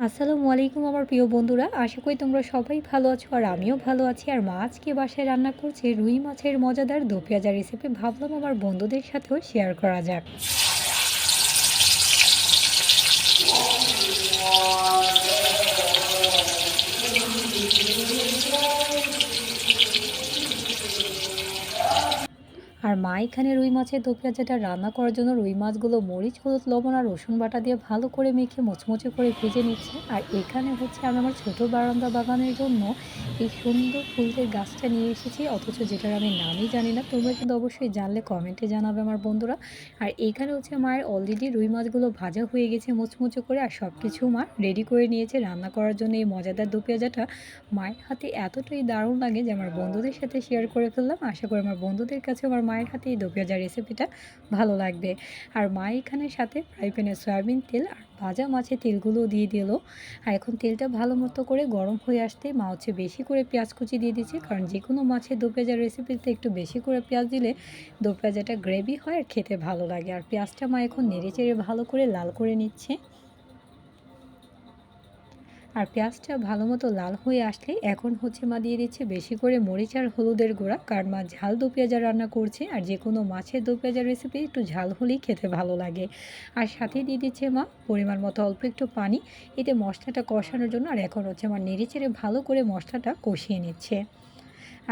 আসসালামু আলাইকুম আমার প্রিয় বন্ধুরা, আশা করি তোমরা সবাই ভালো আছো আর আমিও ভালো আছি। আর মা আজকে বাসায় রান্না করছে রুই মাছের মজাদার দো পেঁয়াজা রেসিপি। ভাবলাম আমার বন্ধুদের সাথেও শেয়ার করা যাক। আর মা এখানে রুই মাছের দো পেঁয়াজাটা রান্না করার জন্য রুই মাছগুলো মরিচ, হলুদ, লবণ আর রসুন বাটা দিয়ে ভালো করে মেখে মুচমুচে করে ভেজে নিচ্ছে। আর এখানে হচ্ছে আমি আমার ছোটো বারান্দা বাগানের জন্য এই সুন্দর ফুলের গাছটা নিয়ে এসেছি, অথচ যেটার আমি নামই জানি না। তোমরা কিন্তু অবশ্যই জানলে কমেন্টে জানাবে আমার বন্ধুরা। আর এইখানে হচ্ছে মায়ের অলরেডি রুই মাছগুলো ভাজা হয়ে গেছে মুচমুচে করে, আর সব কিছু মা রেডি করে নিয়েছে রান্না করার জন্য এই মজাদার দো পেঁয়াজাটা। মায়ের হাতে এতটাই দারুণ লাগে যে আমার বন্ধুদের সাথে শেয়ার করে ফেললাম। আশা করি আমার বন্ধুদের কাছে আমার মায়ের হাতে এই দো পেঁয়াজা রেসিপিটা ভালো লাগবে। আর মা এখানে সাথে ফ্রাই প্যানে সয়াবিন তেল আর ভাজা মাছের তেলগুলো দিয়ে দিল। আর এখন তেলটা ভালো মতো করে গরম হয়ে আসতে মা হচ্ছে বেশি করে পেঁয়াজ কুচি দিয়ে দিচ্ছে, কারণ যে কোনো মাছের দো পেঁয়াজা রেসিপিতে একটু বেশি করে পেঁয়াজ দিলে দো পেঁয়াজাটা গ্রেভি হয় আর খেতে ভালো লাগে। আর পেঁয়াজটা মা এখন নেড়ে চেড়ে ভালো করে লাল করে নিচ্ছে। আর পেঁয়াজটা ভালো মতো লাল হয়ে আসলে এখন হচ্ছে মা দিয়ে দিচ্ছে বেশি করে মরিচ আর হলুদের গুঁড়া, কারণ মা ঝাল দো পেঁয়াজা রান্না করছে আর যে কোনো মাছের দো পেঁয়াজা রেসিপি একটু ঝাল হলেই খেতে ভালো লাগে। আর সাথে দিয়ে দিচ্ছে মা পরিমাণ মতো অল্প একটু পানি, এতে মশলাটা কষানোর জন্য। আর এখন হচ্ছে মা নেড়ে চেড়ে ভালো করে মশলাটা কষিয়ে নিচ্ছে।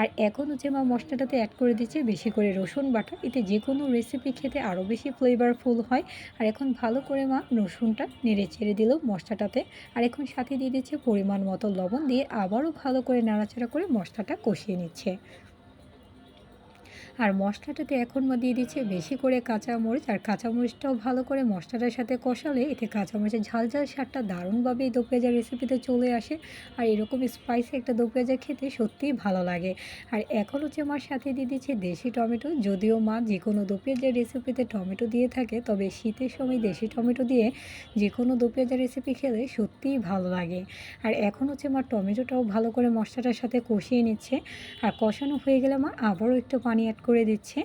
আর এখন হচ্ছে মা মশলাটাতে অ্যাড করে দিচ্ছে বেশি করে রসুন বাটা, এতে যে কোনো রেসিপি খেতে আরও বেশি ফ্লেভারফুল হয়। আর এখন ভালো করে মা রসুনটা নেড়ে চেড়ে দিল মশলাটাতে। আর এখন সাথে দিয়ে দিচ্ছে পরিমাণ মতো লবণ, দিয়ে আবারও ভালো করে নাড়াচাড়া করে মশলাটা কষিয়ে নিচ্ছে। আর মশলাটাতে এখন মা দিয়ে দিচ্ছে বেশি করে কাঁচামরিচ, আর কাঁচামরিচটাও ভালো করে মশলাটার সাথে কষালে এতে কাঁচামরিচের ঝাল ঝাল স্বাদটা দারুণভাবে এই দো পেঁয়াজা রেসিপিতে চলে আসে। আর এরকম স্পাইসি একটা দো পেঁয়াজা খেতে সত্যিই ভালো লাগে। আর এখন হচ্ছে মার সাথে দিয়ে দিচ্ছে দেশি টমেটো। যদিও মা যে কোনো দো পেঁয়াজা রেসিপিতে টমেটো দিয়ে থাকে, তবে শীতের সময় দেশি টমেটো দিয়ে যে কোনো দো পেঁয়াজা রেসিপি খেলে সত্যিই ভালো লাগে। আর এখন হচ্ছে মা টমেটোটাও ভালো করে মশলাটার সাথে কষিয়ে নিচ্ছে। আর কষানো হয়ে গেলে মা আবারও একটু পানি অ্যাড করে দিচ্ছে।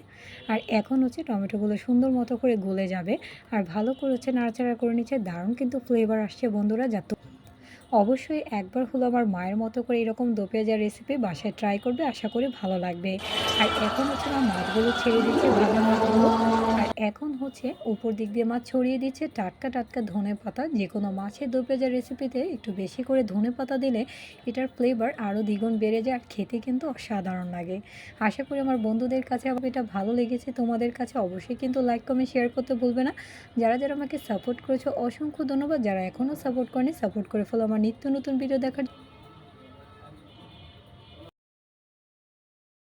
আর এখন হচ্ছে টমেটোগুলো সুন্দর মতো করে গলে যাবে। আর ভালো করে হচ্ছে নাড়াচাড়া করে নিচ্ছে। দারুণ কিন্তু ফ্লেভার আসছে বন্ধুরা। অবশ্যই একবার হলো আমার মায়ের মতো করে এরকম দো পেঁয়াজা রেসিপি বাসায় ট্রাই করবে, আশা করি ভালো লাগবে। আর এখন হচ্ছে মা মাছগুলো ছেড়ে দিচ্ছে, ভাজা মাছগুলো। আর এখন হচ্ছে উপর দিক দিয়ে মাছ ছড়িয়ে দিচ্ছে টাটকা টাটকা ধনে পাতা। যে কোনো মাছের দো পেঁয়াজা রেসিপিতে একটু বেশি করে ধনে পাতা দিলে এটার ফ্লেভার আরও দ্বিগুণ বেড়ে যায় আর খেতে কিন্তু অসাধারণ লাগে। আশা করি আমার বন্ধুদের কাছে এটা ভালো লেগেছে। তোমাদের কাছে অবশ্যই কিন্তু লাইক কমেন্ট শেয়ার করতে ভুলবে না। যারা যারা আমাকে সাপোর্ট করেছো অসংখ্য ধন্যবাদ। যারা এখনও সাপোর্ট করেনি, সাপোর্ট করে ফেলো আমার নিত্য নতুন ভিডিও দেখার।